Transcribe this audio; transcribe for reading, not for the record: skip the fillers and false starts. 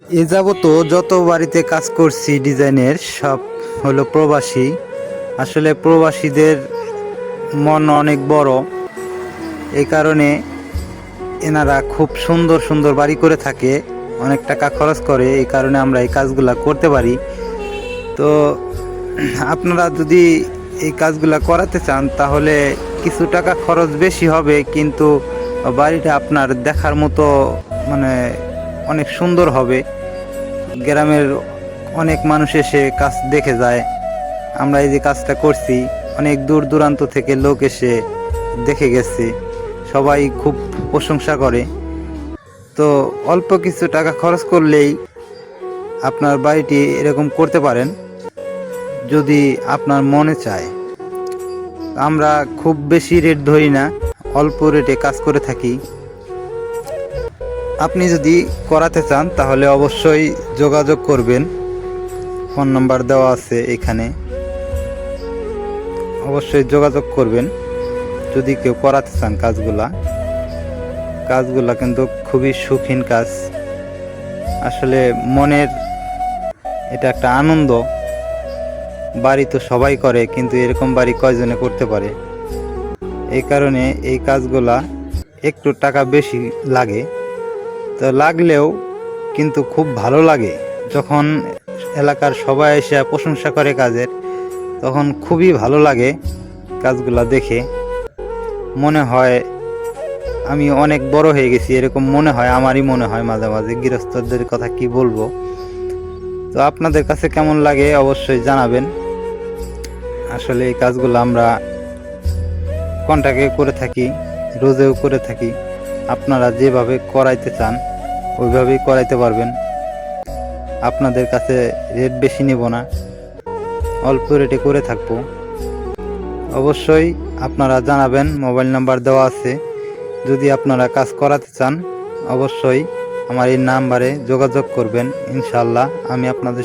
এ যাবত যত বাড়িতে কাজ করছি ডিজাইনের সব হলো প্রবাসী। আসলে প্রবাসীদের মন অনেক বড়, এই কারণে এনারা খুব সুন্দর সুন্দর বাড়ি করে থাকে, অনেক টাকা খরচ করে, এই কারণে আমরা এই কাজগুলা করতে পারি। তো আপনারা যদি এই কাজগুলা করাতে চান তাহলে কিছু টাকা খরচ বেশি হবে, কিন্তু বাড়িটা আপনার দেখার মতো মানে অনেক সুন্দর হবে। গ্রামের অনেক মানুষ এসে কাজ দেখে যায়। আমরা এই যে কাজটা করছি, অনেক দূর দূরান্ত থেকে লোক এসে দেখে গেছে, সবাই খুব প্রশংসা করে। তো অল্প কিছু টাকা খরচ করলেই আপনার বাড়িটি এরকম করতে পারেন যদি আপনার মনে চায়। আমরা খুব বেশি রেট ধরি না, অল্প রেটে কাজ করে থাকি। আপনি যদি করাতে চান তাহলে অবশ্যই যোগাযোগ করবেন, ফোন নাম্বার দেওয়া আছে এখানে, অবশ্যই যোগাযোগ করবেন যদি কেউ করাতে চান। কাজগুলা কিন্তু খুবই শৌখিন কাজ। আসলে মনের এটা একটা আনন্দ। বাড়ি তো সবাই করে, কিন্তু এরকম বাড়ি কয়জনে করতে পারে? এই কারণে এই কাজগুলা একটু টাকা বেশি লাগে, তো লাগলেও কিন্তু খুব ভালো লাগে। যখন এলাকার সবাই এসে প্রশংসা করে কাজের, তখন খুবই ভালো লাগে কাজগুলা দেখে। মনে হয় আমি অনেক বড় হয়ে গেছি, এরকম মনে হয়, আমারই মনে হয় মাঝে মাঝে। গৃহস্থদের কথা কি বলবো। তো আপনাদের কাছে কেমন লাগে অবশ্যই জানাবেন। আসলে এই কাজগুলো আমরা কন্ট্রাক্টে করে থাকি, রোজেও করে থাকি। আপনারা যেভাবে করাইতে চান ওইভাবেই করাইতে পারবেন। আপনাদের কাছে রেট বেশি নেব না, অল্প রেটে করে থাকবো। অবশ্যই আপনারা জানাবেন, মোবাইল নাম্বার দেওয়া আছে। যদি আপনারা কাজ করাতে চান অবশ্যই আমার এই নাম্বারে যোগাযোগ করবেন। ইনশাআল্লাহ আমি আপনাদের